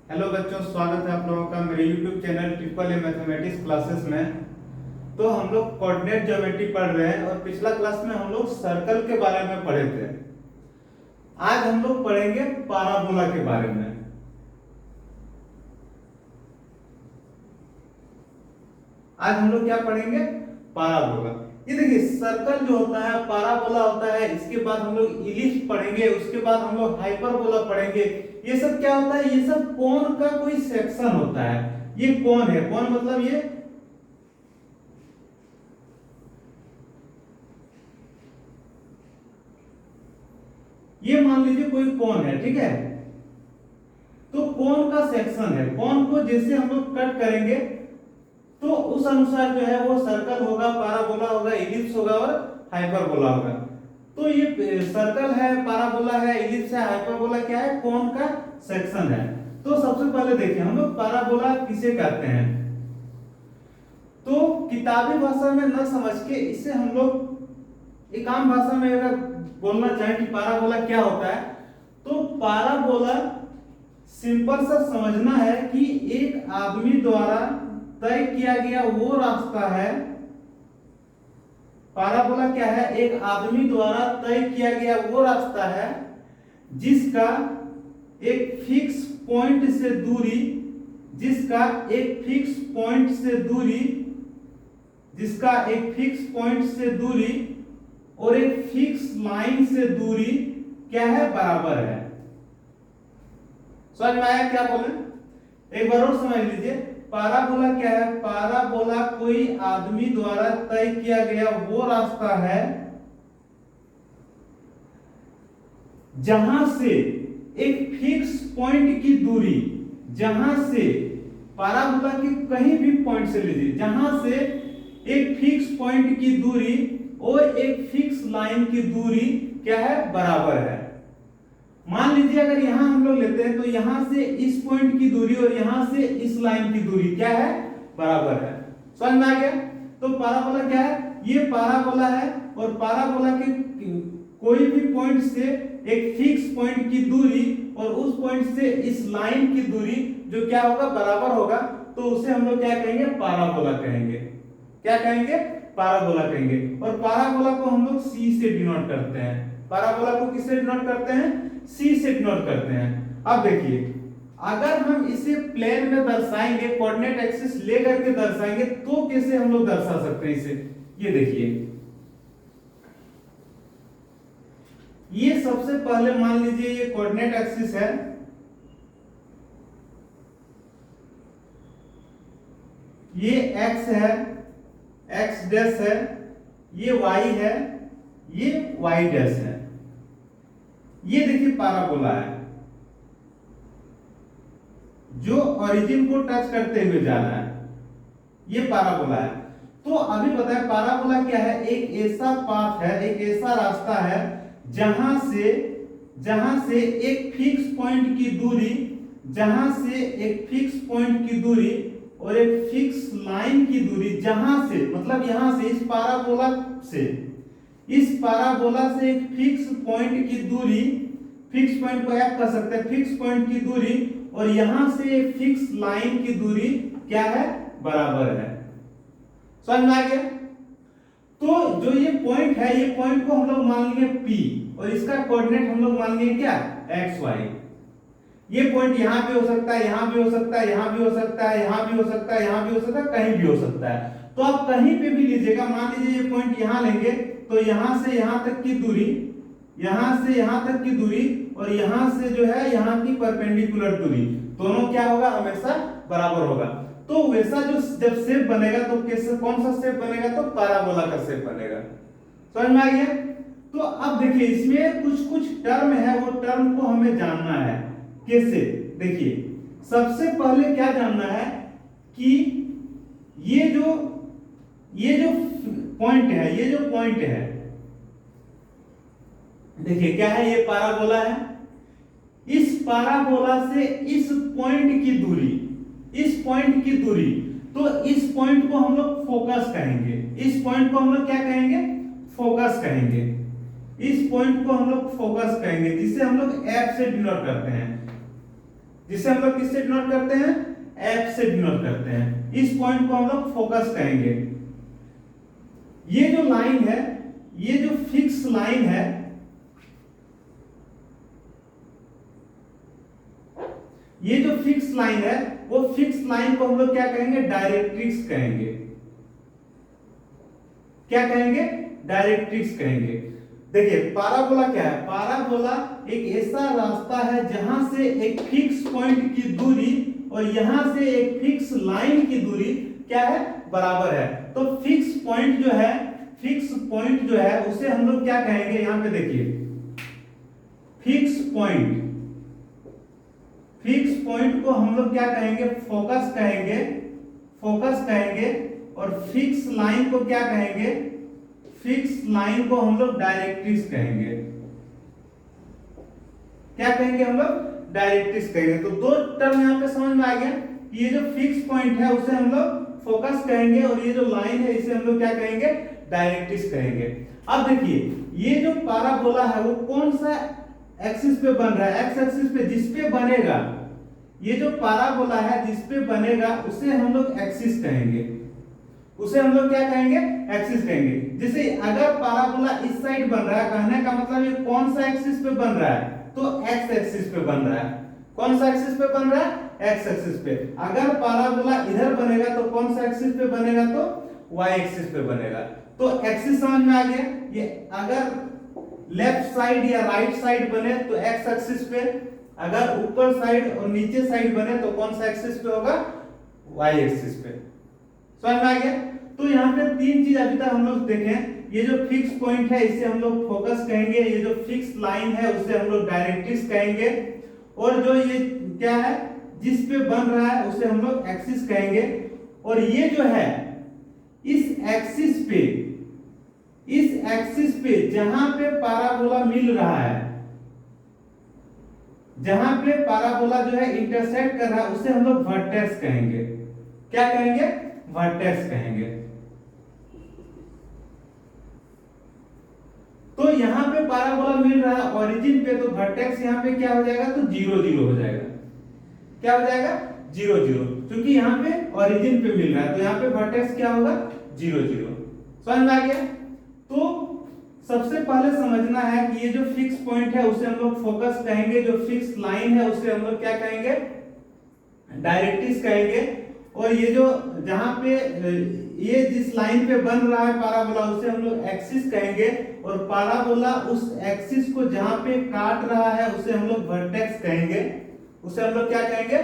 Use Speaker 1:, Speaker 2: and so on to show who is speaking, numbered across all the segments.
Speaker 1: Hello बच्चों, स्वागत है आप लोगों का मेरे YouTube channel triple A mathematics classes में। तो हम लोग कोऑर्डिनेट ज्योमेट्री पढ़ रहे हैं और पिछला क्लास में हम लोग सर्कल के बारे में पढ़े थे। आज हम लोग पढ़ेंगे पाराबोला के बारे में। आज हम लोग क्या पढ़ेंगे? पाराबोला। ये देखिए, सर्कल जो होता है, पाराबोला होता है, इसके बाद हम लोग इलिप्स पढ़ेंगे, उसके बाद हम लोग हाइपरबोला पढ़ेंगे। ये सब क्या होता है? ये सब कोण का कोई सेक्शन होता है। ये कोण है, कोण मतलब ये मान लीजिए कोई कोण है, ठीक है। तो कोण का सेक्शन है। कोण को जैसे हम लोग कट करेंगे तो उस अनुसार जो है वो सर्कल होगा, पाराबोला होगा, इलिप्स होगा और हाइपरबोला होगा। तो ये सर्कल है, पाराबोला है, इलिप्स है, हाइपरबोला क्या है? कोण का सेक्शन है। तो सबसे पहले देखिए हम लोग पाराबोला किसे कहते हैं। तो किताबी भाषा में न समझ के इसे हम लोग एक आम भाषा में अगर बोलना चाहें कि पाराबोला क्या होता है, तो पाराबोला सिंपल सा समझना है कि एक आदमी द्वारा तय किया गया वो रास्ता है। पाराबोला क्या है? एक आदमी द्वारा तय किया गया वो रास्ता है जिसका एक फिक्स पॉइंट से दूरी जिसका एक फिक्स पॉइंट से दूरी जिसका एक फिक्स पॉइंट से दूरी और एक फिक्स लाइन से दूरी क्या है? बराबर है। समझ में आया क्या बोले? एक बार और समझ लीजिए। पाराबोला क्या है? पाराबोला कोई आदमी द्वारा तय किया गया वो रास्ता है जहां से एक फिक्स पॉइंट की दूरी, जहां से पाराबोला के कहीं भी पॉइंट से लीजिए, जहां से एक फिक्स पॉइंट की दूरी और एक फिक्स लाइन की दूरी क्या है? बराबर है। मान लीजिए अगर यहां हम लोग लेते हैं तो यहां से इस पॉइंट की दूरी और यहां से इस लाइन की दूरी क्या है? बराबर है। समझ में आ गया? तो पाराबोला क्या है? ये पाराबोला है और पाराबोला के कोई भी पॉइंट से एक फिक्स पॉइंट की दूरी और उस पॉइंट से इस लाइन की दूरी जो क्या होगा? बराबर होगा। तो उसे हम लोग क्या कहेंगे? पाराबोला कहेंगे। क्या कहेंगे? पाराबोला कहेंगे। और पाराबोला को हम लोग सी से डिनोट करते हैं। पाराबोला को किससे डिनोट करते हैं? सी से डिनोट करते हैं। अब देखिए, अगर हम इसे प्लेन में दर्शाएंगे, कोऑर्डिनेट एक्सिस लेकर के दर्शाएंगे, तो कैसे हम लोग दर्शा सकते हैं इसे? ये देखिए, ये सबसे पहले मान लीजिए ये कोऑर्डिनेट एक्सिस है, ये x है, x डैश है, ये y है, ये y डैश है। ये देखिए पाराबोला है जो ओरिजिन को टच करते हुए जा रहा है। ये पाराबोला है। तो अभी बताएं पाराबोला क्या है? एक ऐसा पाथ है, एक ऐसा रास्ता है जहां से एक फिक्स पॉइंट की दूरी, जहां से एक फिक्स पॉइंट की दूरी और एक फिक्स लाइन की दूरी, जहां से मतलब यहां से इस पाराबोला से एक फिक्स पॉइंट की दूरी, फिक्स पॉइंट को याद कर सकते हैं, फिक्स पॉइंट की दूरी और यहां से एक फिक्स लाइन की दूरी क्या है? बराबर है। समझ में आ गया? तो जो ये पॉइंट है, ये पॉइंट को हम लोग मान लेंगे P और इसका कोऑर्डिनेट हम लोग मान लेंगे क्या? x y। ये पॉइंट यहां पे हो सकता है, यहां भी हो सकता है, यहां भी हो सकता है, यहां भी हो सकता है, यहां भी हो सकता है, कहीं भी हो सकता है। तो आप कहीं पे भी लीजिएगा। मान लीजिए ये पॉइंट यहां लेंगे तो यहां से यहां तक की दूरी, यहां से यहां तक की दूरी और यहां से जो है यहां की परपेंडिकुलर दूरी, दोनों क्या होगा? हमेशा बराबर होगा। तो वैसा जो जब शेप बनेगा तो कैसे, कौन सा शेप बनेगा? तो पाराबोला का शेप बनेगा। समझ में आ गया? तो अब देखिए इसमें कुछ कुछ टर्म है, वो टर्म को हमें जानना है। कैसे? देखिए, सबसे पहले क्या जानना है कि ये जो पॉइंट है, ये जो पॉइंट है, देखिए क्या है? ये पाराबोला है। इस पाराबोला से इस पॉइंट की दूरी, इस पॉइंट की दूरी, तो इस पॉइंट को हम लोग फोकस कहेंगे। इस पॉइंट को हम लोग क्या कहेंगे? फोकस कहेंगे। इस पॉइंट को हम लोग फोकस कहेंगे, जिसे हम लोग F से डिनोट करते हैं। जिसे हम लोग किससे डिनोट करते हैं, एफ से डिनोट करते हैं। इस पॉइंट को हम लोग फोकस कहेंगे। ये जो लाइन है, ये जो फिक्स लाइन है, ये जो फिक्स लाइन है, वो फिक्स लाइन को हम लोग क्या कहेंगे, डायरेक्ट्रिक्स कहेंगे। क्या कहेंगे, डायरेक्ट्रिक्स कहेंगे। देखिए पाराबोला क्या है, पाराबोला एक ऐसा रास्ता है जहां से एक फिक्स पॉइंट की दूरी और यहां से एक फिक्स लाइन की दूरी क्या है, बराबर है। तो फिक्स पॉइंट जो है, फिक्स पॉइंट जो है उसे हम लोग क्या कहेंगे, यहां पे देखिए फिक्स पॉइंट, फिक्स पॉइंट को हम लोग क्या कहेंगे, फोकस कहेंगे, फोकस कहेंगे। और फिक्स लाइन को क्या कहेंगे, फिक्स लाइन को हम लोग डायरेक्ट्रिक्स कहेंगे। क्या कहेंगे हम लोग, डायरेक्ट्रिक्स कहेंगे। तो दो टर्म यहां पे समझ में आ गया। ये जो फिक्स पॉइंट है उसे हम लोग फोकस कहेंगे और ये जो लाइन है इसे हम लोग क्या कहेंगे, डायरेक्ट्रिक्स कहेंगे। अब देखिए ये जो पाराबोला है वो कौन सा एक्सिस पे बन रहा है, एक्स एक्सिस पे। जिस पे बनेगा, ये जो पाराबोला है जिस पे बनेगा उसे हम लोग एक्सिस कहेंगे, उसे हम लोग क्या कहेंगे, एक्सिस कहेंगे। जैसे अगर पाराबोला इस साइड बन रहा है, कहने का मतलब ये कौन सा एक्सिस पे बन रहा है, तो एक्स एक्सिस पे बन रहा है। कौन सा एक्सिस पे बन रहा है, एक्स एक्सिस पे। अगर पाराबोला इधर बनेगा तो कौन सा एक्सिस पे बनेगा, तो वाई एक्सिस पे बनेगा। तो एक्सिस समझ में आ गया। ये अगर लेफ्ट साइड या राइट साइड बने तो एक्स एक्सिस पे, अगर ऊपर साइड और नीचे साइड बने तो कौन सा एक्सिस पे होगा, वाई एक्सिस पे। समझ में आ गया। तो यहाँ पे तीन चीज अभी तक हम लोग देखें। ये जो फिक्स पॉइंट है इसे हम लोग फोकस कहेंगे, ये जो फिक्स लाइन है उसे हम लोग डायरेक्ट्रिक्स कहेंगे, और जो ये क्या है जिस पे बन रहा है उसे हम लोग एक्सिस कहेंगे। और ये जो है इस एक्सिस पे, इस एक्सिस पे जहां पे पाराबोला मिल रहा है, जहां पे पाराबोला जो है इंटरसेक्ट कर रहा है उसे हम लोग वर्टेक्स कहेंगे। क्या कहेंगे, वर्टेक्स कहेंगे। तो यहां पे पाराबोला मिल रहा है ओरिजिन पे, तो वर्टेक्स यहां पे क्या हो जाएगा, तो 0 0 हो जाएगा। क्या हो जाएगा, 0 0, क्योंकि यहां पे ओरिजिन पे मिल रहा है तो यहां पे वर्टेक्स क्या होगा, 0 0। समझ में आ गया। तो सबसे पहले समझना है कि ये जो फिक्स पॉइंट है उसे हम लोग फोकस कहेंगे, जो फिक्स लाइन है उसे हम लोग क्या कहेंगे, डायरेक्ट्रिक्स कहेंगे। और ये जो जहां पे ये जिस लाइन पे बन रहा है पाराबोला उसे हम लोग एक्सिस कहेंगे, और पाराबोला उस एक्सिस को जहां पे काट रहा है उसे हम लोग वर्टेक्स कहेंगे। उसे हम लोग क्या कहेंगे,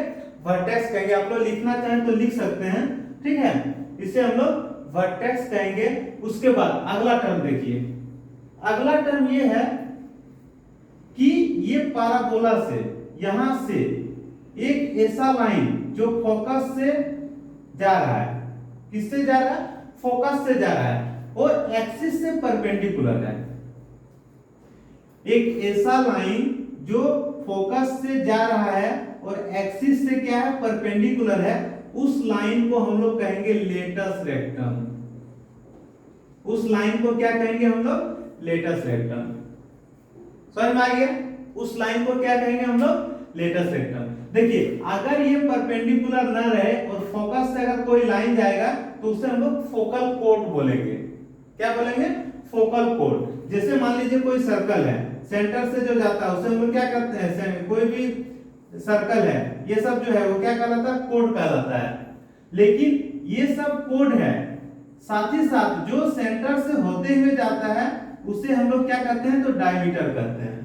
Speaker 1: वर्टेक्स कहेंगे। आप लोग लिखना चाहें तो लिख सकते हैं, ठीक है। इसे हम लोग वर्टेक्स कहेंगे। उसके बाद अगला टर्म देखिए, अगला टर्म ये है कि ये पाराबोला से यहां से एक ऐसा लाइन जो फोकस से जा रहा है, किससे जा रहा है, फोकस से जा रहा है और एक्सिस से परपेंडिकुलर है। एक ऐसा लाइन जो फोकस से जा रहा है और एक्सिस से क्या है, परपेंडिकुलर है, उस लाइन को हम लोग कहेंगे लेटस रेक्टम। उस लाइन को क्या कहेंगे हम लोग, लेटस रेक्टम। समझ में आ गया। उस लाइन को क्या कहेंगे हम लोग, लेटस रेक्टम। देखिए अगर ये परपेंडिकुलर न रहे और फोकस से अगर कोई लाइन जाएगा तो उसे हम लोग फोकल कोड बोलेंगे। क्या बोलेंगे, फोकल कोड। जैसे मान लीजिए कोई सर्कल है, सेंटर से जो जाता है उसे हम लोग क्या करते हैं, कोई भी सर्कल है ये सब जो है वो क्या कहलाता है, कोड कहलाता है। लेकिन ये सब कोड है, साथ ही साथ जो सेंटर से होते हुए जाता है उसे हम लोग क्या कहते हैं, तो डायमीटर कहते हैं।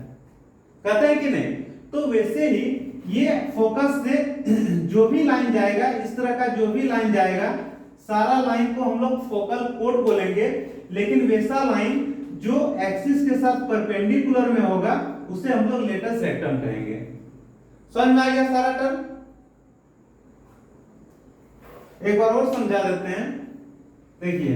Speaker 1: कहते हैं कि नहीं। तो वैसे ही ये फोकस से जो भी लाइन जाएगा, इस तरह का जो भी लाइन जाएगा, सारा लाइन को हम लोग फोकल कोड बोलेंगे। लेकिन वैसा लाइन जो एक्सिस के साथ परपेंडिकुलर में होगा उसे हम लोग लेटस रेक्टम कहेंगे। समझ में आ गया सारा टर्म। एक बार और समझा देते हैं, देखिए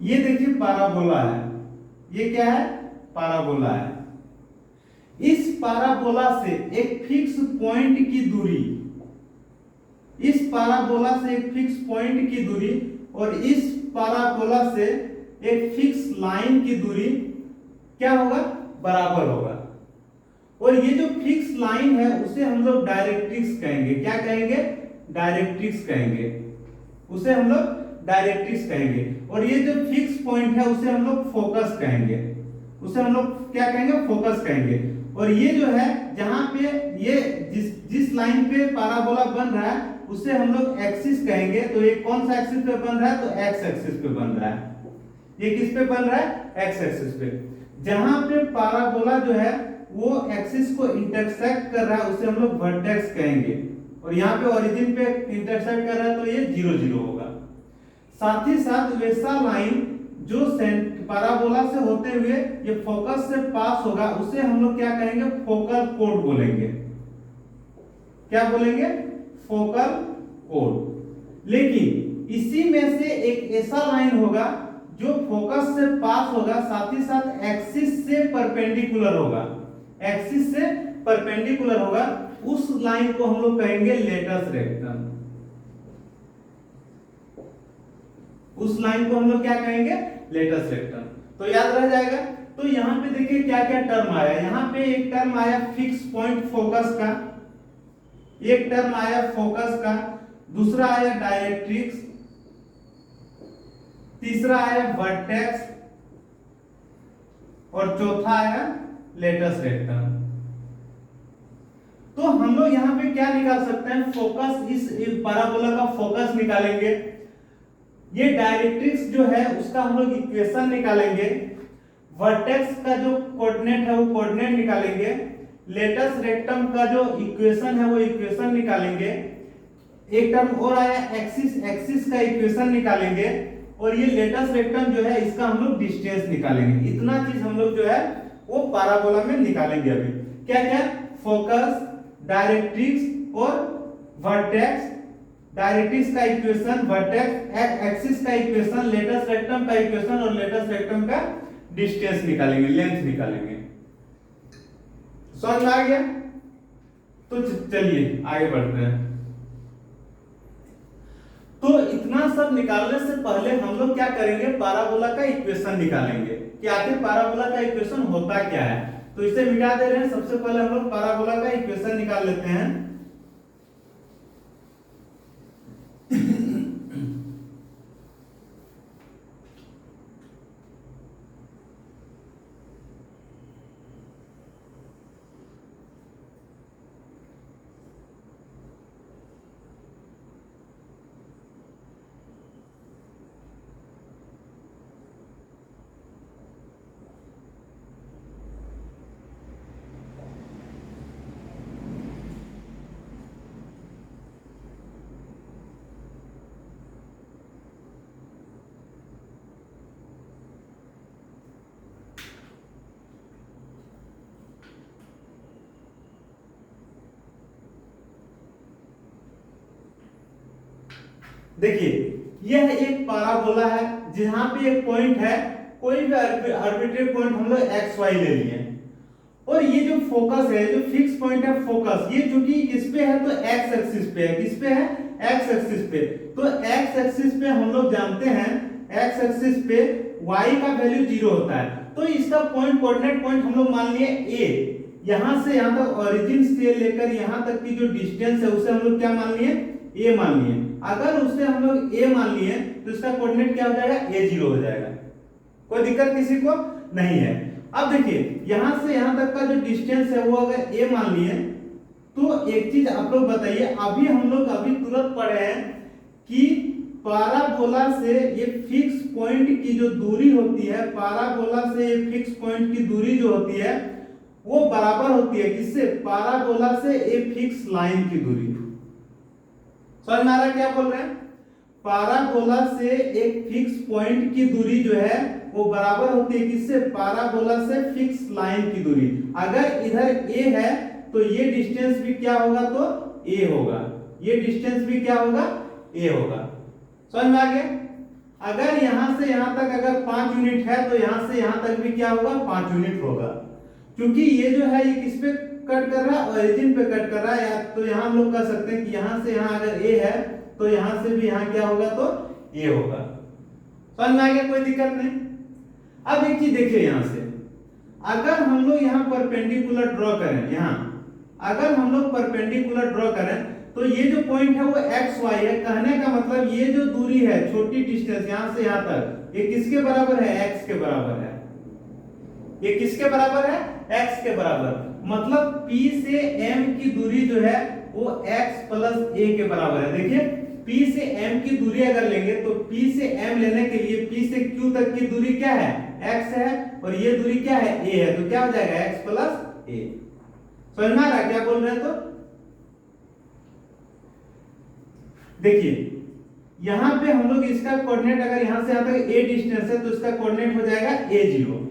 Speaker 1: ये देखिए पाराबोला है, ये क्या है, पाराबोला है। इस पाराबोला से एक फिक्स पॉइंट की दूरी, इस पाराबोला से एक फिक्स पॉइंट की दूरी और इस पाराबोला से एक फिक्स लाइन की दूरी क्या होगा, बराबर होगा। और ये जो फिक्स लाइन है उसे हम लोग डायरेक्ट्रिक्स कहेंगे। क्या कहेंगे, डायरेक्ट्रिक्स कहेंगे, उसे हम लोग डायरेक्ट्रिक्स कहेंगे। और ये जो फिक्स पॉइंट है उसे हम लोग फोकस कहेंगे, उसे हम लोग क्या कहेंगे, फोकस कहेंगे। और ये जो है जहां पे ये जिस लाइन पे पाराबोला बन रहा है उसे हम लोग एक्सिस कहेंगे। तो ये कौन सा एक्सिस पे बन रहा है, तो एक्स एक्सिस पे बन रहा है। ये किस पे बन रहा है, एक्स एक्सिस पे। जहां पे पाराबोला जो है वो एक्सिस को इंटरसेक्ट कर रहा है उसे हम लोग वर्टेक्स कहेंगे। और यहाँ पे ओरिजिन पे इंटरसेक्ट कर रहा है तो ये 0 0 होगा। साथ ही साथ वैसा लाइन जो पाराबोला से होते हुए ये फोकस से पास होगा उसे हम लोग क्या कहेंगे, फोकल कोड बोलेंगे। क्या बोलेंगे, फोकल कोड। लेकिन इसी में से एक ऐसा लाइन होगा जो फोकस से पास होगा, साथ ही साथ एक्सिस से परपेंडिकुलर होगा, एक्सिस से परपेंडिकुलर होगा। उस लाइन को हम लोग कहेंगे लेटस रेक्टम। उस लाइन को हम लोग क्या कहेंगे, लेटस रेक्टम। तो याद रह जाएगा। तो यहाँ पे देखिए क्या क्या टर्म आया। यहाँ पे एक टर्म आया फिक्स पॉइंट फोकस का, एक टर्म आया फोकस का, दूसरा आया डायरेक्ट्रिक्स, तीसरा आया वर्टेक्स और चौथा आया लेटस रेक्टम। तो हम लोग यहाँ पे क्या निकाल सकते हैं, फोकस, इस पैराबोला का फोकस निकालेंगे। ये डायरेक्ट्रिक्स जो है उसका हम लोग इक्वेशन निकालेंगे। वर्टेक्स का जो कोऑर्डिनेट है वो कोऑर्डिनेट निकालेंगे। लेटस रेक्टम का जो इक्वेशन है वो इक्वेशन निकालेंगे। एक टर्म और आया एक्सिस, एक्सिस का इक्वेशन निकालेंगे। और ये लेटस रेक्टम जो है इसका हम लोग डिस्टेंस निकालेंगे। इतना चीज हम लोग जो है वो पैराबोला में निकालेंगे अभी। क्या क्या, फोकस, डायरेक्ट्रिक्स और वर्टेक्स। डायरेक्ट्रिक्स का इक्वेशन, वर्टेक्स, एक्सिस का इक्वेशन, लेटस रेक्टम का इक्वेशन और लेटस रेक्टम का डिस्टेंस निकालेंगे, लेंथ निकालेंगे। समझ में आ गया? तो चलिए आगे बढ़ते हैं। तो इतना सब निकालने से पहले हम लोग क्या करेंगे, पैराबोला का इक्वेशन निकालेंगे कि आखिर पैराबोला का इक्वेशन होता क्या है। तो इसे मिटा दे रहे हैं। सबसे पहले हम लोग पैराबोला का इक्वेशन निकाल लेते हैं। देखिए यह एक पैराबोला है जहां पे एक पॉइंट है, कोई भी आर्बिट्रेरी पॉइंट हम लोग एक्स वाई ले लिए। और ये जो फोकस है, जो फिक्स पॉइंट है फोकस, ये चूंकि किस पे है, तो एक्स एक्सिस पे है। किस पे है, एक्स एक्सिस पे। तो एक्स एक्सिस पे हम लोग जानते हैं, एक्स एक्सिस पे y का वैल्यू 0 होता है। तो इसका पॉइंट, कोऑर्डिनेट पॉइंट हम लोग मान लिए a। यहां से यहां तक, ओरिजिन से लेकर यहां तक की जो डिस्टेंस है उसे हम लोग क्या मान लिए, a मान लिए। अगर उसे हम लोग a मान लिए तो इसका कोऑर्डिनेट क्या हो जाएगा, a0 हो जाएगा। कोई दिक्कत किसी को नहीं है। अब देखिए यहां से यहां तक का जो डिस्टेंस है वो अगर a मान लिए तो एक चीज आप लोग बताइए, अभी हम लोग अभी तुरंत पढ़े हैं कि पैराबोला से ये फिक्स पॉइंट की जो दूरी होती है, पैराबोला से ये फिक्स पॉइंट की दूरी जो होती है वो बराबर होती है किससे, पैराबोला से ये फिक्स लाइन की दूरी। समझ में आ रहा है क्या बोल रहे हैं? पैराबोला से एक फिक्स पॉइंट की दूरी जो है वो बराबर होती है किससे, पैराबोला से फिक्स लाइन की दूरी। अगर इधर a है तो ये डिस्टेंस भी क्या होगा, तो a होगा। ये डिस्टेंस भी क्या होगा, a होगा। समझ में आ गया? अगर यहां से यहां तक अगर 5 यूनिट है तो यहां से यहां तक भी क्या होगा 5 यूनिट होगा। क्योंकि ये जो है ये किस पे कट कर रहा है, ओरिजिन पे कट कर रहा है। या तो यहां हम लोग कह सकते हैं कि यहां से यहां अगर ए है तो यहां से भी यहां क्या होगा तो ए होगा। समझ में आ गया, कोई दिक्कत नहीं। अब एक चीज देखिए, यहां से अगर हम लोग यहां परपेंडिकुलर ड्रॉ करें, यहां अगर हम लोग परपेंडिकुलर ड्रॉ करें तो ये जो पॉइंट है वो एक्स वाई है। कहने का मतलब ये जो दूरी है, छोटी डिस्टेंस यहां से यहां तक, ये किसके बराबर है, एक्स के बराबर है। ये किसके बराबर है, एक्स के बराबर। मतलब P से M की दूरी जो है वो x प्लस a के बराबर है। देखिए P से M की दूरी अगर लेंगे तो P से M लेने के लिए P से Q तक की दूरी क्या है, x है, और ये दूरी क्या है, a है। तो क्या हो जाएगा x प्लस a। समझ में आ रहा है क्या बोल रहे हैं? तो देखिए यहां पे हम लोग इसका कोऑर्डिनेट अगर यहां से यहां तक a डिस्टेंस है तो इसका कोऑर्डिनेट हो जाएगा a0।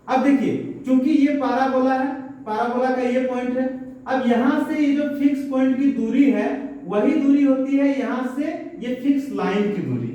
Speaker 1: अब देखिए क्योंकि ये पाराबोला है, पाराबोला का ये पॉइंट है। अब यहां से ये जो फिक्स पॉइंट की दूरी है वही दूरी होती है यहां से ये फिक्स लाइन की दूरी।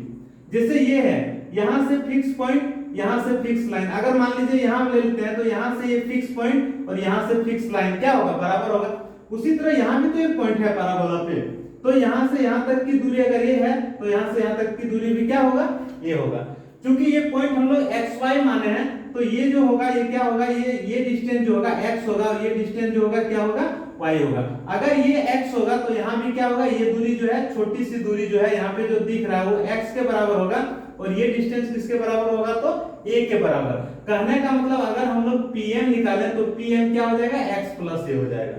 Speaker 1: जैसे ये है यहां से फिक्स पॉइंट, यहां से फिक्स लाइन। अगर मान लीजिए यहां हम ले लेते हैं तो यहां से ये फिक्स पॉइंट और यहां से फिक्स लाइन क्या होगा, बराबर होगा। उसी तरह यहां भी तो एक पॉइंट है पाराबोला पे, तो यहां से यहां तक की दूरी अगर ये है तो यहां से यहां तक की दूरी भी क्या होगा, ये होगा। क्योंकि ये पॉइंट हम लोग एक्स वाई माने हैं तो ये जो होगा ये क्या होगा, ये डिस्टेंस जो होगा x होगा और ये डिस्टेंस जो होगा क्या होगा, y होगा। अगर ये x होगा तो यहाँ भी क्या होगा, ये दूरी जो है छोटी सी दूरी जो है यहाँ पे जो दिख रहा है वो x के बराबर होगा और ये डिस्टेंस किसके बराबर होगा, तो a के बराबर। कहने का मतलब अगर हम लोग pm निकालें तो pm क्या हो जाएगा, x प्लस a हो जाएगा।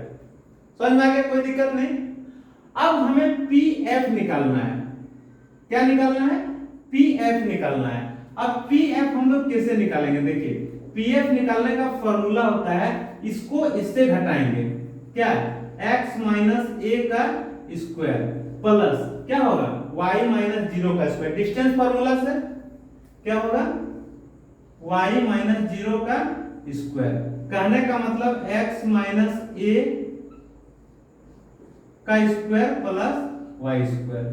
Speaker 1: समझ में आ गया, कोई दिक्कत नहीं। अब हमें pf निकालना है। क्या निकालना है, pf निकालना है। अब pf हम लोग कैसे निकालेंगे, देखिए pf निकालने का फॉर्मूला होता है, इसको इससे घटाएंगे, क्या x माइनस a का स्क्वायर प्लस क्या होगा y माइनस 0 का स्क्वायर। डिस्टेंस फॉर्मूला से क्या होगा, y माइनस 0 का स्क्वायर। कहने का मतलब x माइनस a का स्क्वायर प्लस y स्क्वायर।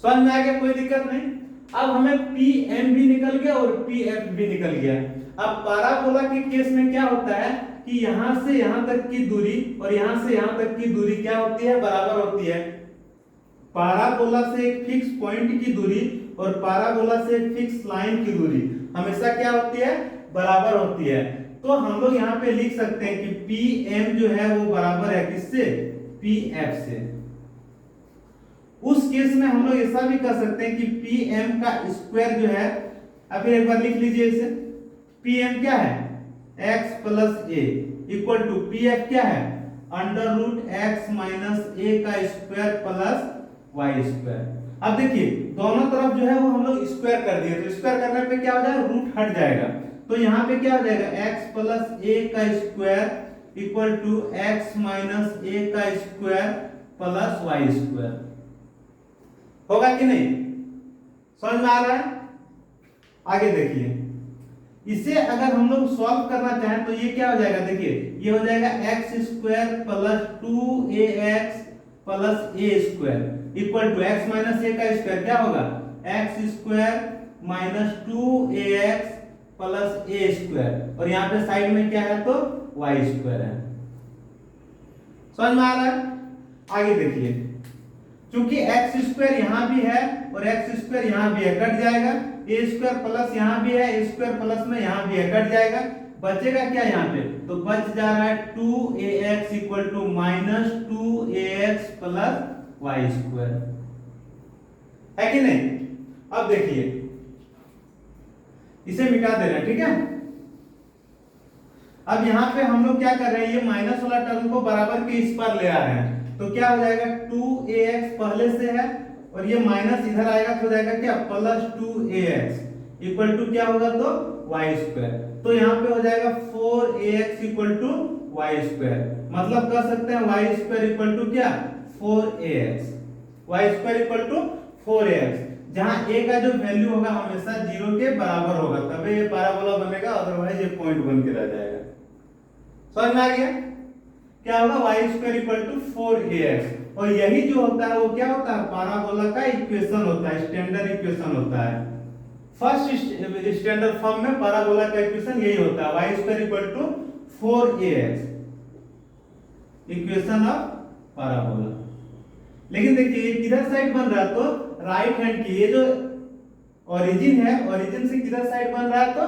Speaker 1: समझ में आ गया, कोई दिक्कत नहीं। अब हमें pm भी निकल गया और pf भी निकल गया। अब पाराबोला के केस में क्या होता है कि यहां से यहां तक की दूरी और यहां से यहां तक की दूरी क्या होती है, बराबर होती है। पाराबोला से एक फिक्स पॉइंट की दूरी और पाराबोला से एक फिक्स लाइन की दूरी हमेशा क्या होती है, बराबर होती है। तो हम लोग यहाँ पे लिख सकते हैं कि pm जो है वो बराबर है किससे, pf से। उस केस में हम लोग ऐसा भी कर सकते हैं कि pm का स्क्वायर जो है, अब फिर एक बार लिख लीजिए इसे, pm क्या है, x plus a equal to pf क्या है, under root x minus a का स्क्वायर प्लस y स्क्वायर। अब देखिए दोनों तरफ जो है वो हम लोग स्क्वायर कर दिए, तो स्क्वायर करने पे क्या हो जाएगा, रूट हट जाएगा। तो यहाँ पे क्या हो जाएगा, x प्लस a का square equal to x minus a का स्क्वायर प्लस y स्क्वायर। होगा कि नहीं, समझ में आ रहा है? आगे देखिए, इसे अगर हम लोग सॉल्व करना चाहें तो ये क्या हो जाएगा, देखिए ये हो जाएगा x square plus 2ax plus a square equal to x minus a का स्क्वायर क्या होगा, x square minus 2ax plus a square, और यहाँ पे साइड में क्या है तो y स्क्वायर है। समझ में आ रहा है? आगे देखिए, क्योंकि x स्क्वायर यहाँ भी है और x स्क्वायर यहाँ भी है, कट जाएगा। a स्क्वायर प्लस यहाँ भी है, a स्क्वायर प्लस में यहाँ भी है, कट जाएगा। बचेगा क्या यहाँ पे, तो बच जा रहा है 2ax equal to minus 2ax plus y square, है कि नहीं? अब देखिए इसे मिटा दे रहे हैं, ठीक है। अब यहाँ पे हम लोग क्या कर रहे हैं, ये माइनस वाला टर्म को बराबर के इस पर ले आ रहे हैं, तो क्या हो जाएगा 2ax पहले से है और ये माइनस इधर आएगा तो हो जाएगा क्या, प्लस 2ax इक्वल टू क्या होगा तो y स्क्वायर। तो यहाँ पे हो जाएगा 4ax equal to y square. मतलब कह सकते हैं y स्क्वायर इक्वल टू क्या, 4ax, y square equal to 4ax, जहां a का जो वैल्यू होगा हमेशा 0 के बराबर होगा, तभी ये पैराबोला बनेगा, अदरवाइज ये पॉइंट बन के रह जाएगा। समझ में आ गया? क्या होगा, y square equal to 4ax और यही जो होता है वो क्या होता है, पैराबोला का इक्वेशन होता है, स्टैंडर्ड इक्वेशन होता है। फर्स्ट स्टैंडर्ड फॉर्म में पैराबोला का इक्वेशन यही होता है, y square equal to 4ax, equation of parabola. लेकिन देखिए ये किधर साइड बन रहा है, तो राइट हैंड की, ये जो ओरिजिन है, ओरिजिन से किधर साइड बन रहा है, तो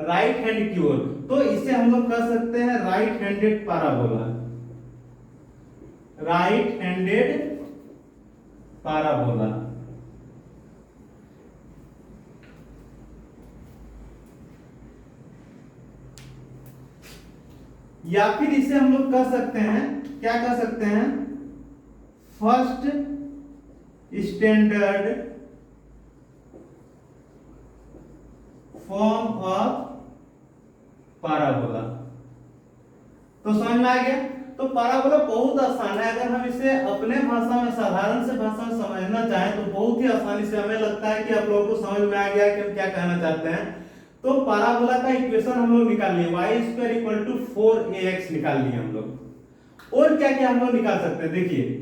Speaker 1: राइट हैंड की ओर। तो इसे हम लोग कह सकते हैं right handed parabola, right handed parabola. या फिर इसे हम लोग कह सकते हैं, क्या कह सकते हैं, first standard form of parabola. तो समझ में आ गया। तो पैराबोला बहुत आसान है, अगर हम इसे अपने भाषा में, साधारण से भाषा में समझना चाहें तो बहुत ही आसानी से, हमें लगता है कि आप लोगों को समझ में आ गया कि हम क्या कहना चाहते हैं। तो पैराबोला का इक्वेशन हम लोग निकाल लिए, y square equal to 4ax निकाल लिए हम लोग। और क्या क्या हम लोग निकाल सकते हैं, देखिए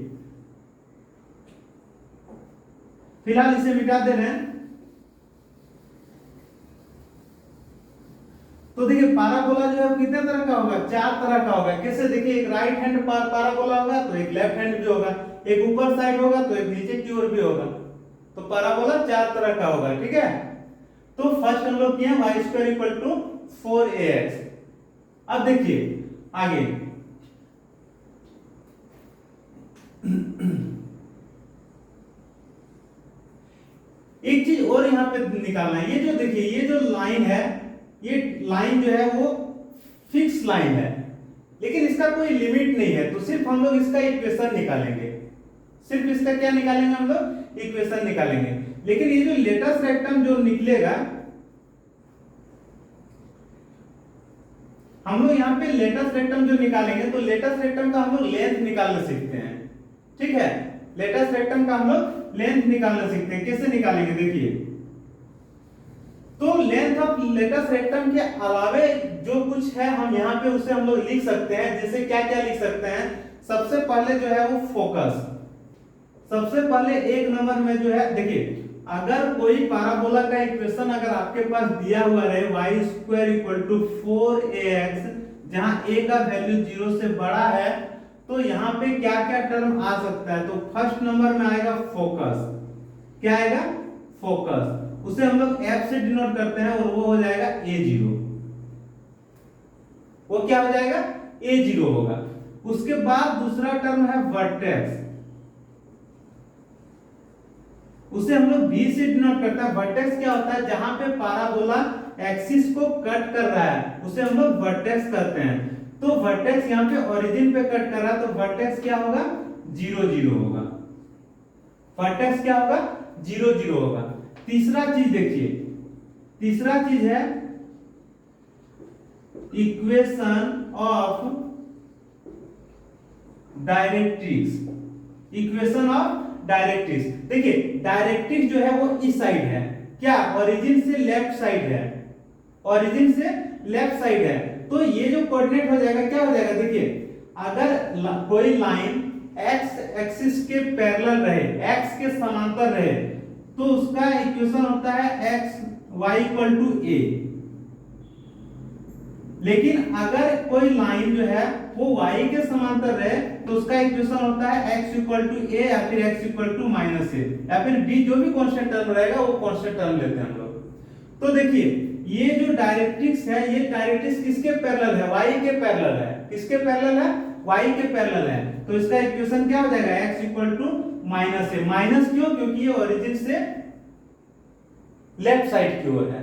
Speaker 1: फिलहाल इसे मिटा दे रहे हैं। तो देखिए पैराबोला जो है कितने तरह का होगा, 4 तरह का होगा। कैसे, देखिए एक राइट हैंड पैराबोला होगा, तो एक लेफ्ट हैंड भी होगा, एक ऊपर साइड होगा, तो एक नीचे की ओर भी होगा। तो पैराबोला 4 तरह का होगा, ठीक है। तो फर्स्ट हम लोग किए y square equal to 4ax। अब देखिए आगे एक चीज और यहां पे निकालना है। ये जो देखिए, ये जो लाइन है, ये लाइन जो है वो फिक्स लाइन है, लेकिन इसका कोई लिमिट नहीं है। तो सिर्फ हम लोग इसका इक्वेशन निकालेंगे, सिर्फ इसका क्या निकालेंगे, हम लोग इक्वेशन निकालेंगे। लेकिन ये जो लेटेस्ट रेक्टम जो निकलेगा, हम लोग यहाँ पे लेटेस्ट रेक्टम जो निकालेंगे, तो लेटेस्ट रेक्टम का हम लोग लेंथ निकालना सीखते हैं, ठीक है। लेटेस्ट रेक्टम का हम लोग लेंथ निकालना सीखते हैं। कैसे निकालेंगे, देखिए तो लेंथ ऑफ लेटेस्ट रेक्टम के अलावे जो कुछ है हम यहाँ पे उसे हम लोग लिख सकते हैं। जैसे क्या क्या लिख सकते हैं, सबसे पहले जो है वो फोकस, सबसे पहले 1 नंबर में जो है, देखिए अगर कोई पैराबोला का इक्वेशन अगर आपके पास दिया हुआ रहे y square equal to 4ax, जहां a का वैल्यू 0 से बड़ा है, तो यहाँ पे क्या क्या टर्म आ सकता है। तो फर्स्ट नंबर में आएगा फोकस, क्या आएगा, फोकस, उसे हम लोग f से डिनोट करते हैं और वो हो जाएगा a0, वो क्या हो जाएगा, a0 होगा। उसके बाद दूसरा टर्म है वर्टेक्स, उसे हम लोग v से डिनोट करते हैं। वर्टेक्स क्या होता है, जहां पे पैराबोला एक्सिस को कट कर रहा है उसे हम लोग वर्टेक्स कहते हैं। तो वर्टेक्स यहाँ पे ओरिजिन पे कट कर रहा है, तो वर्टेक्स क्या होगा, 0 0 होगा। वर्टेक्स क्या होगा, 0 0 होगा। तीसरा चीज देखिए, तीसरा चीज है equation of directrix, equation of directrix. देखिए डायरेक्ट्रिक्स जो है वो इस साइड है, क्या, ओरिजिन से लेफ्ट साइड है, ओरिजिन से लेफ्ट साइड है। तो ये जो कोऑर्डिनेट हो जाएगा, क्या हो जाएगा, देखिए अगर कोई लाइन x एक्सिस के पैरेलल रहे, x के समांतर रहे, तो उसका इक्वेशन होता है x y equal to a। लेकिन अगर कोई लाइन जो है वो y के समांतर रहे, तो उसका इक्वेशन होता है x इक्वल टू a या फिर x equal to minus a, या फिर d, जो भी कांस्टेंट टर्म रहेगा वो कांस्टेंट टर्म लेते हैं हम लोग। तो देखिए ये जो डायरेक्ट्रिक्स है, ये डायरेक्ट्रिक्स किसके पैरेलल है, y के पैरेलल है। किसके पैरेलल है, y के पैरेलल है। तो इसका इक्वेशन क्या हो जाएगा, x equal to minus a। Minus क्यों, क्योंकि ये ओरिजिन से लेफ्ट साइड की ओर है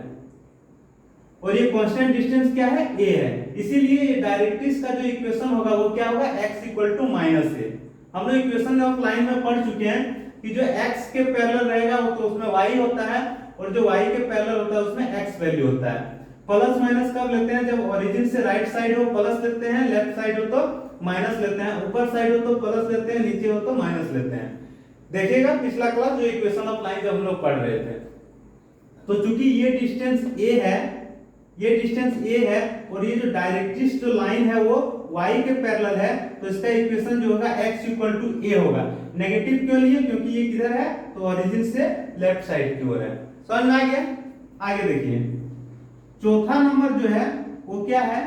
Speaker 1: और ये कांस्टेंट डिस्टेंस क्या है, a है। इसीलिए ये डायरेक्ट्रिक्स का जो इक्वेशन होगा वो क्या होगा, x equal to minus a। हम लोग इक्वेशन ऑफ लाइन में पढ़ चुके हैं कि जो x के पैरेलल रहेगा वो तो उसमें y होता है, और जो y के पैरेलल होता है उसमें x वैल्यू होता है। प्लस माइनस कब लेते हैं, जब ओरिजिन से राइट साइड हो प्लस लेते हैं, लेफ्ट साइड हो तो माइनस लेते हैं, ऊपर साइड हो तो प्लस लेते हैं, नीचे हो तो माइनस लेते हैं। देखिएगा पिछला क्लास जो इक्वेशन ऑफ लाइन जब हम लोग पढ़ रहे थे। तो चूंकि ये डिस्टेंस a है, ये डिस्टेंस a है, और ये जो डायरेक्ट्रिक्स जो लाइन है वो y के पैरेलल है तो इसका इक्वेशन जो होगा x इक्वल टू a होगा। नेगेटिव क्यों लिए? क्योंकि ये किधर है तो ओरिजिन से लेफ्ट साइड की ओर है। समझ में आ गया? आगे देखिए चौथा नंबर जो है वो क्या है,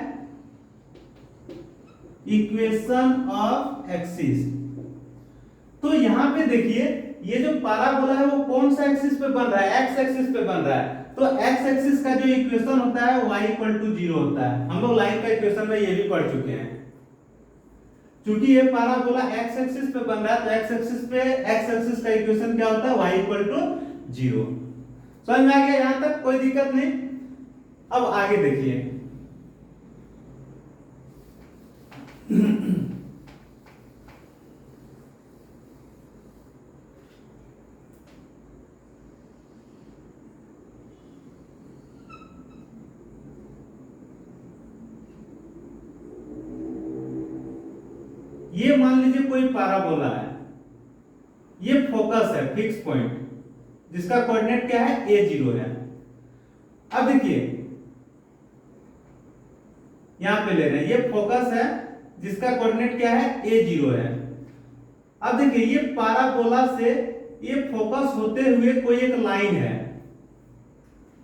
Speaker 1: इक्वेशन ऑफ एक्सिस। तो यहां पे देखिए ये जो पैराबोला है वो कौन सा एक्सिस पे बन रहा है, एक्स एक्सिस पे बन रहा है। तो एक्स एक्सिस का जो इक्वेशन होता है y इक्वल टू 0 होता है। हम लोग लाइन का इक्वेशन में ये भी पढ़ चुके हैं। क्योंकि ये पैराबोला एक्स एक्सिस पे बन रहा है तो एक्स एक्सिस पे एक्स एक्सिस का इक्वेशन क्या होता है, y इक्वल टू 0। समझ में आ गया? यहां तक कोई दिक्कत नहीं। अब आगे देखिए ये मान लीजिए कोई पैराबोला है, ये फोकस है फिक्स पॉइंट जिसका कोऑर्डिनेट क्या है a0 है। अब देखिए यहां पे ले रहे हैं, ये फोकस है जिसका कोऑर्डिनेट क्या है a0 है। अब देखिए ये पैराबोला से ये फोकस होते हुए कोई एक लाइन है,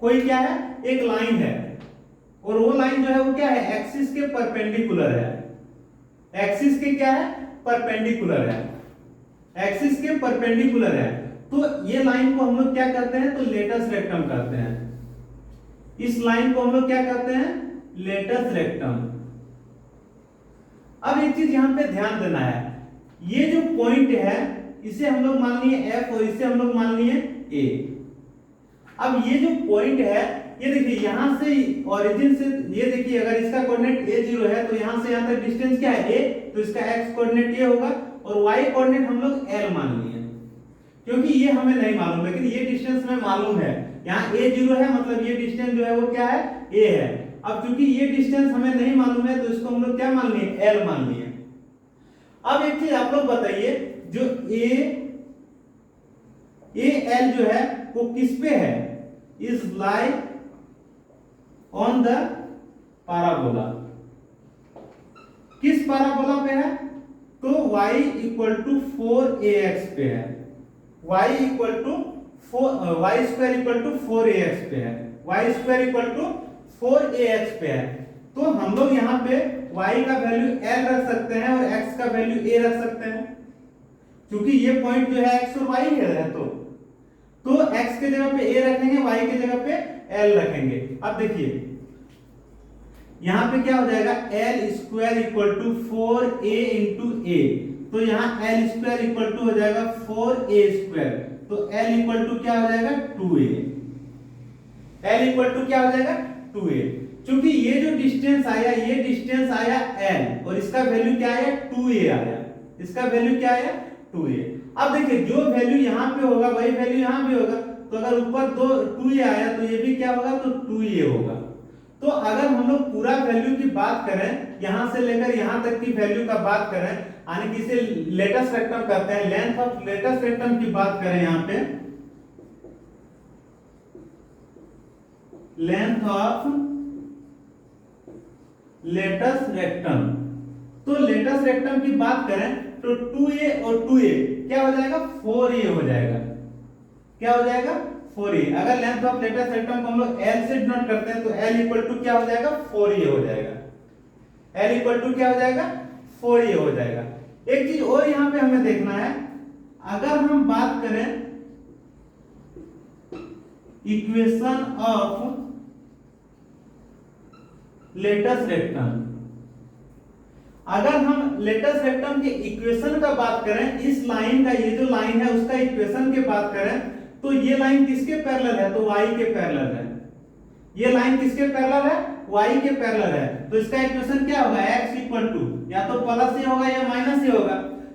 Speaker 1: कोई क्या है, एक लाइन है, और वो लाइन जो है वो क्या है, एक्सिस के परपेंडिकुलर है। एक्सिस के क्या है, परपेंडिकुलर है, एक्सिस के परपेंडिकुलर है। तो ये लाइन को हम लोग क्या करते हैं, तो लेटस रेक्टम करते हैं। इस लाइन को हम लोग क्या करते हैं, लेटस रेक्टम। अब एक चीज यहां पे ध्यान देना है, ये जो पॉइंट है इसे हम लोग मान लिए F और इसे हम लोग मान लिए A। अब ये जो पॉइंट है ये देखिए यहां से ओरिजिन से, ये देखिए अगर इसका कोऑर्डिनेट a0 है तो यहां से यहां तक डिस्टेंस क्या है a, तो इसका x कोऑर्डिनेट ये होगा और y कोऑर्डिनेट हम लोग l मान लिए, क्योंकि ये हमें नहीं मालूम लेकिन ये डिस्टेंस हमें मालूम है। यहाँ a0 है मतलब ये डिस्टेंस जो है वो क्या है, a है। अब क्योंकि ये डिस्टेंस हमें नहीं मालूम है तो इसको हम लोग क्या मान लिए, l मान लिए। अब एक चीज आप लोग बताइए, जो al जो है वो किस पे है, is lie on the parabola. किस पैराबोला पे है, तो y इक्वल टू 4ax पे है, y equal to y square equal to 4ax पे है, y square equal to 4ax पे है। तो हम लोग यहाँ पे y का वैल्यू l रख सकते हैं और x का वैल्यू a रख सकते हैं, क्योंकि ये पॉइंट जो है x और y है। तो x के जगह पे a रखेंगे, y के जगह पे l रखेंगे। अब देखिए यहां पे क्या हो जाएगा, l square equal to 4a into a, तो यहाँ l स्क्वायर इक्वल टू हो जाएगा 4a स्क्वायर, तो l इक्वल टू क्या हो जाएगा 2a, l इक्वल टू क्या हो जाएगा 2a। क्योंकि ये जो डिस्टेंस आया, ये डिस्टेंस आया l और इसका वैल्यू क्या आया, 2a आया, इसका वैल्यू क्या आया 2a। अब देखिए जो वैल्यू यहाँ पे होगा वही वैल्यू यहाँ भी होगा, तो अगर ऊपर 2a आया तो ये भी क्या होगा, तो 2a होगा। तो अगर हम लोग पूरा वैल्यू की बात करें, यहां से लेकर यहां तक की वैल्यू का बात करें, यानी कि इसे लेटस रेक्टम कहते हैं, लेंथ ऑफ लेटस रेक्टम की बात करें, यहां पे लेंथ ऑफ लेटस रेक्टम, तो लेटस रेक्टम की बात करें तो 2a और 2a क्या हो जाएगा, 4a हो जाएगा। क्या हो जाएगा, 4a। अगर लेंथ ऑफ लेटस रेक्टम को हम लोग l से डिनोट करते हैं तो l इक्वल टू क्या हो जाएगा, 4a हो जाएगा। l इक्वल टू क्या हो जाएगा, 4a हो जाएगा। एक चीज और यहां पे हमें देखना है, अगर हम बात करें इक्वेशन ऑफ लेटस रेक्टम, अगर हम लेटस रेक्टम के इक्वेशन का बात करें, इस लाइन का, ये जो लाइन है उसका इक्वेशन की बात करें तो ये लाइन किसके पैरेलल है, तो y के पैरेलल है। ये लाइन किसके पैरेलल है, y के पैरेलल है। तो इसका इक्वेशन क्या होगा, x इक्वल टू या तो प्लस ही होगा या माइनस ही होगा,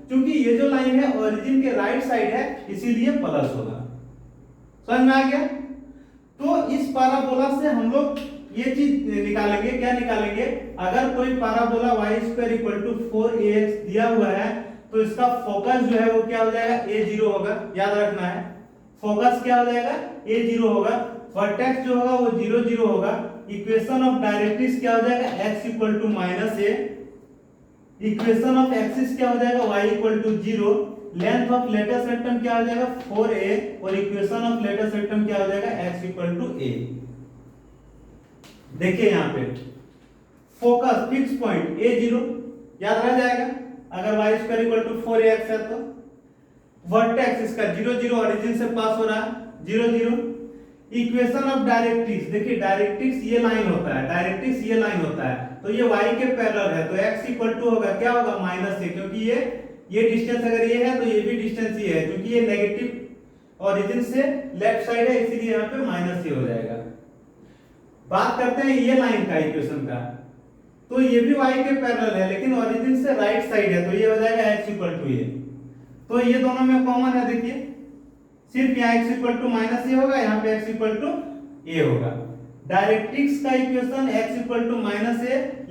Speaker 1: क्योंकि ये जो लाइन है ओरिजिन के राइट साइड है इसीलिए प्लस होगा। समझ में आ गया। तो इस पैराबोला से हम लोग ये चीज निकालेंगे, क्या निकालेंगे, अगर कोई parabola y square equal to 4ax दिया हुआ है तो इसका फोकस जो है वो क्या हो जाएगा, a0 होगा। याद रखना है फोकस क्या हो जाएगा, a0 होगा, वर्टेक्स जो होगा वो 0 0 होगा। इक्वेशन ऑफ डायरेक्ट्रिक्स क्या हो जाएगा, x equal to minus a, equation of axis क्या हो जाएगा, y equal to 0, length of latus rectum क्या हो जाएगा 4a, और इक्वेशन ऑफ लेटेस्ट रेक्टम क्या हो जाएगा x इक्वल टू a। देखिए यहाँ पे फोकस फिक्स पॉइंट a0 याद रह जाएगा, अगर y square equal to 4ax है तो वर्टेक्स इसका 0 0 ओरिजिन से पास हो रहा है 0 0। इक्वेशन ऑफ डायरेक्ट्रिक्स, देखिए डायरेक्ट्रिक्स ये लाइन होता है, डायरेक्ट्रिक्स ये लाइन होता है, तो ये y के पैरेलल है, तो x इक्वल टू होगा क्या होगा -a, क्योंकि ये डिस्टेंस अगर ये है तो ये भी डिस्टेंस ये है, क्योंकि ये नेगेटिव ओरिजिन से लेफ्ट साइड है इसीलिए यहाँ पे -a हो जाएगा। बात करते हैं ये लाइन का इक्वेशन का, तो ये भी y के पैरेलल है लेकिन ओरिजिन से राइट साइड है, तो ये हो जाएगा x इक्वल टू a। तो ये दोनों में कॉमन है, देखिए सिर्फ यहाँ x इक्वल टू -a होगा, यहाँ पे x इक्वल टू a होगा। डायरेक्ट्रिक्स का equation x equal to -a,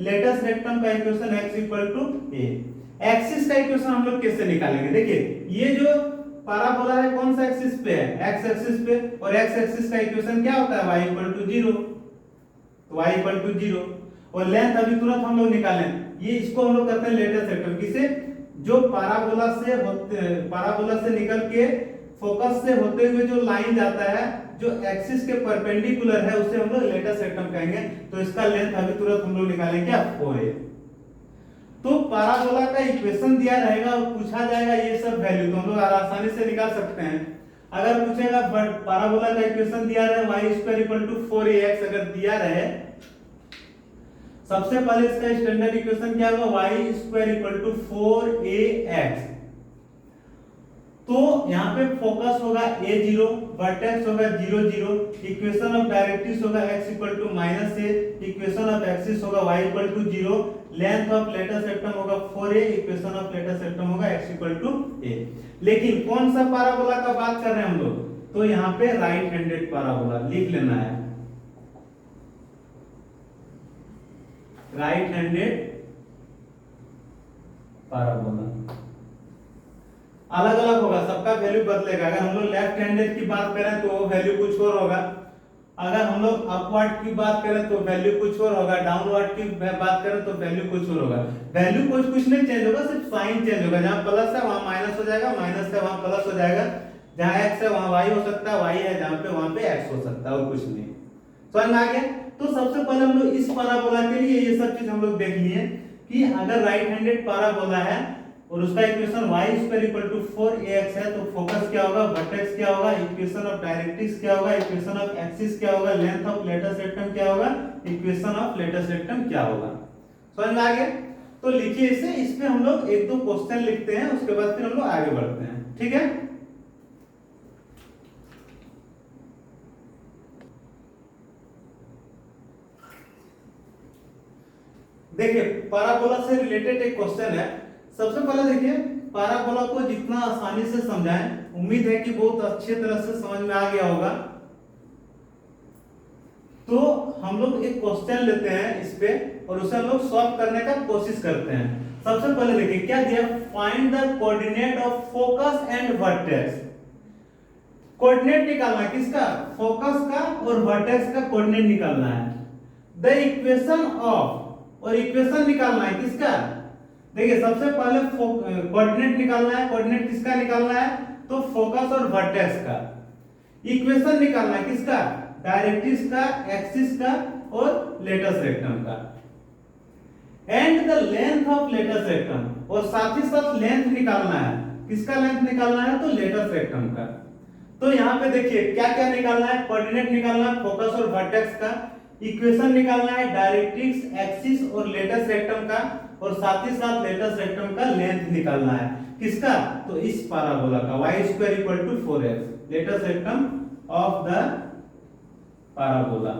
Speaker 1: latus rectum का equation x equal to a। Axis का इक्वेशन हम लोग कैसे निकालेंगे, देखिए ये जो पैराबोला है कौन सा एक्सिस पे है, x एक्सिस पे, और x एक्सिस का इक्वेशन क्या होता है y इक्वल टू 0, तो y इक्वल टू 0, और लेंथ अभी तुरंत हम लोग निकालें, ये इसको हम लोग कहते हैं लेटेस्ट रेक्टम, किसे जो पैराबोला से निकल के फोकस से होते हुए जो लाइन जाता है जो एक्सिस के परपेंडिकुलर है उसे हम लोग लेटेस्ट रेक्टम कहेंगे। तो इसका लेंथ अभी तुरंत हम लोग निकालेंगे क्या 4a। तो पैराबोला का इक्वेशन दिया रहेगा और पूछा जाएगा ये सब वैल्यू, तो हम लोग आसानी से निकाल सकते हैं। अगर पूछेगा पैराबोला का इक्वेशन दिया रहे y square equal to 4ax अगर दिया रहे, सबसे पहले इसका स्टैंडर्ड इक्वेशन क्या होगा y square equal to 4ax। तो यहाँ पे फोकस होगा a0, वर्टेक्स होगा 0 0, इक्वेशन ऑफ डायरेक्ट्रिक्स होगा x equal to -a, equation of axis होगा y equal to 0, length of latus rectum होगा 4a, equation of latus rectum होगा x इक्वल टू a। लेकिन कौन सा पैराबोला का बात कर रहे हैं हम लोग, तो यहाँ पे राइट हैंडेड पैराबोला लिख लेना है, राइट हैंडेड पैराबोला। अलग अलग होगा, सबका वैल्यू बदलेगा। अगर हम लोग लेफ्ट हैंडेड की बात करें तो वो वैल्यू कुछ और होगा, अगर हम लोग अपवर्ड की बात करें तो वैल्यू कुछ और होगा, डाउनवर्ड की बात करें तो वैल्यू कुछ और होगा। वैल्यू कुछ नहीं चेंज होगा, सिर्फ साइन चेंज होगा, जहां प्लस है वहां माइनस हो जाएगा, माइनस है वहां प्लस हो जाएगा, जहां x है वहां y हो सकता है, y है जहां पे वहां पे x हो सकता है, और कुछ नहीं। समझ में आ गया? तो सबसे पहले हम लोग इस पैराबोला के लिए ये सब चीज हम लोग देख लिए कि अगर राइट हैंडेड पैराबोला है और उसका equation y square equal to 4ax है, तो फोकस क्या होगा, वर्टेक्स क्या होगा, इक्वेशन ऑफ डायरेक्ट्रिक्स क्या होगा, इक्वेशन ऑफ एक्सिस क्या होगा, लेंथ ऑफ लेटेस्ट रेक्टम क्या होगा, इक्वेशन ऑफ लेटेस्ट रेक्टम क्या होगा। समझ में आ गया? तो लिखिए इसे, इस पे हम लोग एक दो क्वेश्चन लिखते हैं, उसके बाद फिर हम लोग आगे बढ़ते हैं, ठीक है। देखिए पैराबोला से रिलेटेड एक क्वेश्चन है। सबसे पहले देखिए पैराबोला को जितना आसानी से समझाएं, उम्मीद है कि बहुत अच्छे तरह से समझ में आ गया होगा। तो हम लोग एक क्वेश्चन लेते हैं इस पे और उसे हम लोग सॉल्व करने का कोशिश करते हैं। सबसे पहले देखिए क्या दिया, find the coordinate of focus and vertex. Coordinate निकालना है किसका, फोकस का और वर्टेक्स का कोऑर्डिनेट निकालना है। द इक्वेशन ऑफ, और इक्वेशन निकालना है किसका, देखिए सबसे पहले कोऑर्डिनेट निकालना है। कोऑर्डिनेट किसका निकालना है, तो फोकस और वर्टेक्स का। इक्वेशन निकालना है किसका, डायरेक्ट्रिक्स का, एक्सिस का और लेटेस्ट रेक्टम का। And the length of latus rectum, और साथ ही साथ लेंथ निकालना है, किसका लेंथ निकालना है, तो लेटेस्ट रेक्टम का। तो यहाँ पे देखिए क्या क्या निकालना है, कोऑर्डिनेट निकालना है फोकस और वर्टेक्स का, इक्वेशन निकालना है डायरेक्ट्रिक्स, एक्सिस और लेटेस्ट रेक्टम का, और साथ ही साथ लेटेस्ट रेक्टम का लेंथ निकालना है किसका, तो इस पैराबोला का y square equal to 4x, latus rectum of the parabola.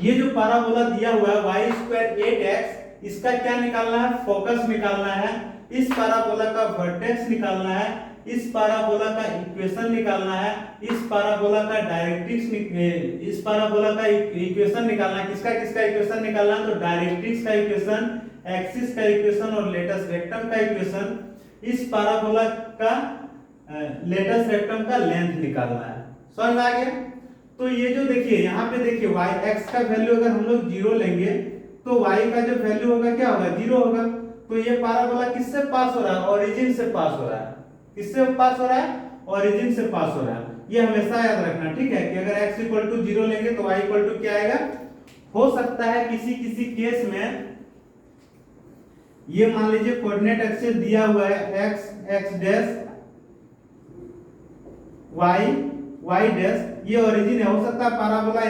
Speaker 1: ये जो पैराबोला दिया हुआ है y स्क्वायर 8x, इसका क्या निकालना है, फोकस निकालना है, इस पैराबोला का वर्टेक्स निकालना है, इस पैराबोला का इक्वेशन निकालना है, इस पैराबोला का डायरेक्ट्रिक्स, इस पैराबोला का इक्वेशन निकालना है, किसका किसका इक्वेशन निकालना है, तो डायरेक्ट्रिक्स का इक्वेशन, एक्सिस का इक्वेशन और लेटेस्ट रेक्टम का इक्वेशन, इस पैराबोला का लेटेस्ट रेक्टम का लेंथ निकालना है। समझ में आ गया? तो ये जो देखिए यहाँ पे देखिए y x का वैल्यू अगर हम लोग 0 लेंगे तो y का जो वैल्यू होगा क्या होगा, 0 होगा। तो ये पैराबोला किससे पास हो रहा है, ओरिजिन से पास हो रहा है। किससे पास हो रहा है, ओरिजिन से पास हो रहा है। ये हमेशा याद रखना, ठीक है, कि अगर x इक्वल टू 0 लेंगे तो y इक्वल टू क्या आएगा। हो सकता है किसी किसी केस में ये मान लीजिए कोऑर्डिनेट एक्सिस दिया हुआ है x x dash y y dash, ये ओरिजिन है, हो सकता है पैराबोला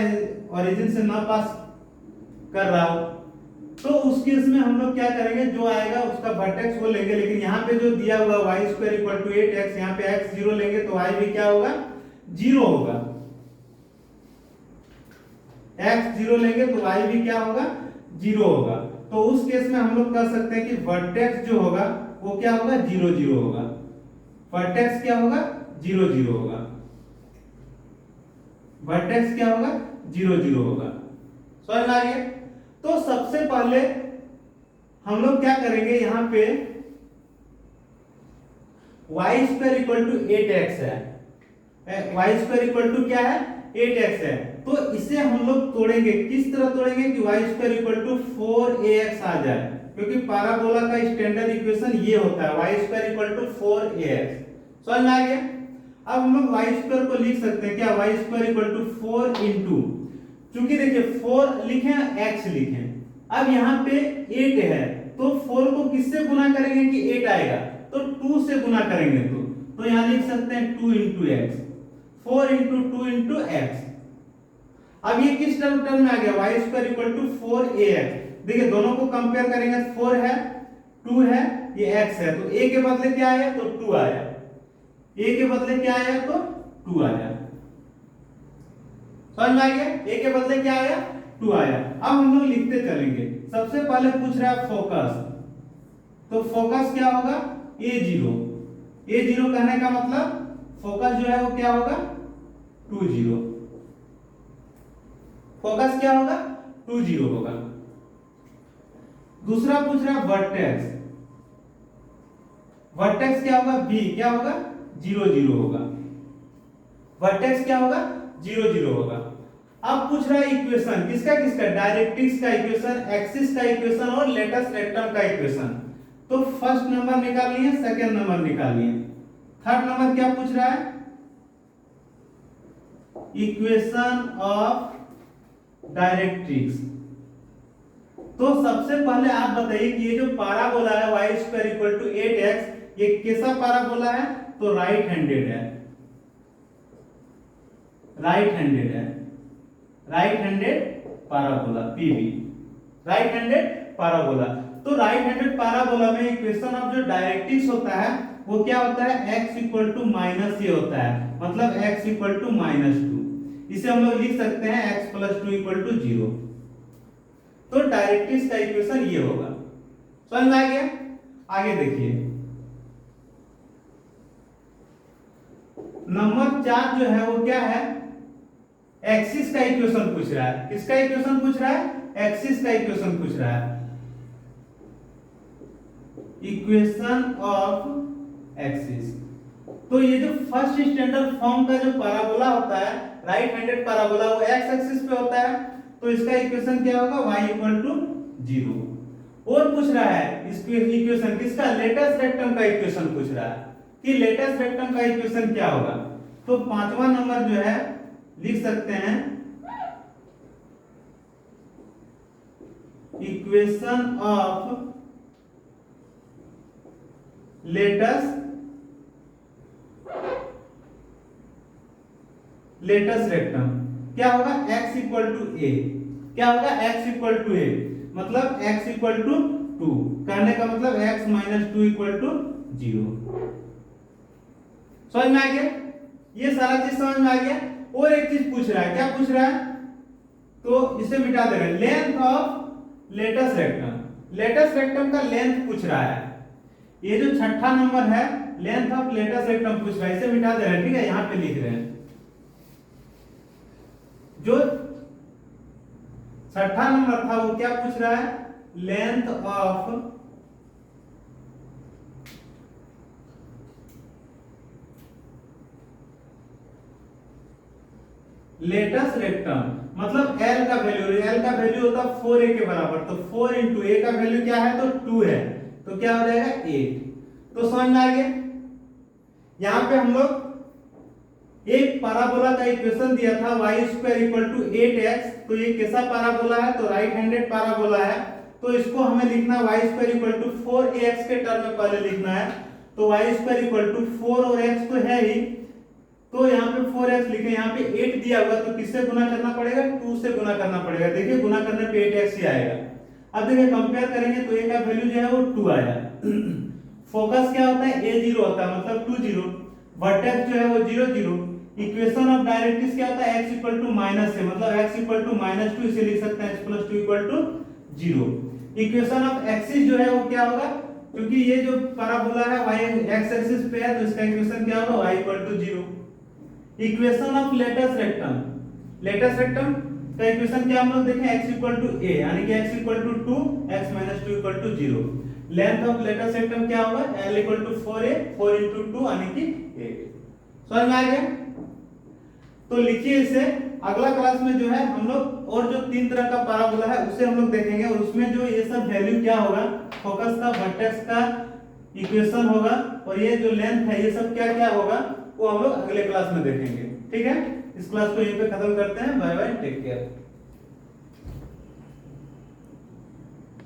Speaker 1: ओरिजिन से ना पास कर रहा हो। तो उस केस में हम लोग क्या करेंगे, जो आएगा उसका वर्टेक्स वो लेंगे। लेकिन यहाँ पे जो दिया हुआ y square equal to 8x, यहाँ पे x 0 लेंगे तो y भी क्या होगा, 0 होगा। x 0 लेंगे तो y भी क्या होगा, 0 होगा। तो उस केस में हम लोग कह सकते हैं कि वर्टेक्स जो होगा वो क्या होगा, 0 0 होगा। वर्टेक्स क्या होगा, 0 0 होगा। वर्टेक्स क्या होगा, 0 0 होगा। समझ में आ गया। तो सबसे पहले हम लोग क्या करेंगे, यहां पे y square equal to 8x है, y स्क्वायर इक्वल टू क्या है, 8x है। तो इसे हम लोग तोड़ेंगे, किस तरह तोड़ेंगे कि y square equal to 4ax आ जाए, क्योंकि पैराबोला का स्टैंडर्ड इक्वेशन ये होता है, y square equal to 4ax। समझ में आ गया। अब हम लोग y स्क्वायर को लिख सकते हैं क्या, y square equal to 4 into, चूंकि देखिए 4 लिखे x लिखे, अब यहाँ पे 8 है तो 4 को किससे गुना करेंगे कि 8 आएगा, तो 2 से गुना करेंगे। तो यहाँ लिख सकते हैं 2 into x, 4 into 2 into x. अब ये किस टर्म में आ गया, y square equal to 4ax। देखिए दोनों को कंपेयर करेंगे, 4 है 2 है, ये x है, तो a के बदले क्या आया, तो 2 आया। a के बदले क्या आया, तो 2 आया। समझ में आ गया, a के बदले क्या आया, 2 आया। अब हम लोग लिखते चलेंगे। सबसे पहले पूछ रहा है फोकस, तो फोकस क्या होगा, a0। a0 कहने का मतलब फोकस जो है वो क्या होगा, 2 0। फोकस क्या होगा, 2 0 होगा। दूसरा पूछ रहा है वर्टेक्स, वर्टेक्स क्या होगा, b क्या होगा, 0 0 होगा। वर्टेक्स क्या होगा, 0 0 होगा। अब पूछ रहा है इक्वेशन, किसका किसका, डायरेक्ट्रिक्स का इक्वेशन, एक्सिस का इक्वेशन और लेटस रेक्टम का इक्वेशन। तो फर्स्ट नंबर निकाल लिए, सेकंड नंबर निकाल लिए, थर्ड नंबर क्या पूछ रहा है, इक्वेशन ऑफ डायरेक्ट्रिक्स। तो सबसे पहले आप बताइए कि ये जो पैराबोला है y square equal to 8x, ये कैसा पैराबोला है, तो राइट हैंडेड है, राइट हैंडेड है, right handed parabola PB, right handed parabola. तो राइट हैंडेड पैराबोला में इक्वेशन ऑफ जो डायरेक्ट्रिक्स होता है वो क्या होता है, x इक्वल टू माइनस ये होता है, मतलब x इक्वल टू -2। इसे हम लोग लिख सकते हैं x प्लस 2 इक्वल टू 0। तो डायरेक्ट्रिक्स का इक्वेशन ये होगा। समझ में आ गया। आगे देखिए नंबर 4 जो है वो क्या है, एक्सिस का इक्वेशन पूछ रहा है। किसका इक्वेशन पूछ रहा है, एक्सिस का इक्वेशन पूछ रहा है, इक्वेशन ऑफ एक्सिस। तो ये जो फर्स्ट स्टैंडर्ड फॉर्म का जो पैराबोला होता है, राइट हैंडेड पैराबोला, वो एक्स एक्सिस पे होता है। तो इसका इक्वेशन क्या होगा, y इक्वल टू 0। और पूछ रहा है इस इक्वेशन किसका, लेटस रेक्टम का इक्वेशन पूछ रहा है कि लेटस रेक्टम का इक्वेशन क्या होगा। तो पांचवा नंबर जो है लिख सकते हैं इक्वेशन ऑफ लेटस रेक्टम। क्या होगा, x इक्वल टू a, क्या होगा, x इक्वल टू a, मतलब x इक्वल टू 2, कहने का मतलब x माइनस 2 इक्वल टू 0। समझ में आ गया, ये सारा चीज समझ में आ गया। और एक चीज पूछ रहा है, क्या पूछ रहा है, तो इसे मिटा देंगे, length of latus rectum. Latus rectum का लेंथ पूछ रहा है। ये जो छठा नंबर है लेंथ ऑफ लेटस रेक्टम पूछ रहा है, इसे मिटा दे रहे हैं, ठीक है, यहां पे लिख रहे हैं। जो छठा नंबर था वो क्या पूछ रहा है, लेंथ ऑफ लेटस रेक्टम, मतलब L का वैल्यू होता है 4a के बराबर, तो 4 इंटू a का वैल्यू क्या है, तो 2 है, तो क्या हो जाएगा 8। तो समझ में आ गया। यहां पे हम लोग एक पैराबोला का इक्वेशन दिया था y square equal to 8x, तो ये कैसा पैराबोला है, तो राइट हैंडेड पैराबोला है, तो इसको हमें लिखना y square equal to 4ax के टर्म में पहले लिखना है, तो y स्क्वायर इक्वल टू 4 और x तो है ही, तो यहाँ पे 4x लिखे, यहाँ पे 8 दिया हुआ, तो किससे गुना करना पड़ेगा, 2 से गुना करना पड़ेगा। देखिए गुना करने पे 8x ही आएगा। अब देखिए कंपेयर करेंगे तो a का वैल्यू जो है वो 2 आया। फोकस क्या होता है, a0 होता है, मतलब 2 0, वर्टेक्स जो है वो 0 0। इक्वेशन ऑफ डायरेक्ट्रिक्स क्या होता है, x इक्वल टू माइनस से, मतलब x इक्वल टू -2, इसे लिख सकते हैं x plus 2 equal to 0। Equation of axis जो है वो क्या होगा, क्योंकि ये जो पैराबोला है y x एक्सिस पे है, तो इसका इक्वेशन क्या होगा, y equal to 0। Equation of latus rectum का इक्वेशन क्या हम लोग देखें, x इक्वल टू a, यानी कि x equal to 2, x minus 2 equal to 0। Length of latus rectum क्या होगा, l equal to 4a, 4 into 2 यानी कि 8। समझ में आ गया। तो लिखिए इसे। अगला क्लास में जो है हम लोग और जो 3 तरह का पैराबोला है उसे हम लोग देखेंगे, और उसमें जो ये सब वैल्यू क्या होगा, फोकस का, वर्टेक्स का इक्वेशन होगा, और ये जो लेंथ है ये सब क्या क्या होगा वो हम लोग अगले क्लास में देखेंगे। ठीक है, इस क्लास को यहीं पे खत्म करते हैं। Bye bye, take care.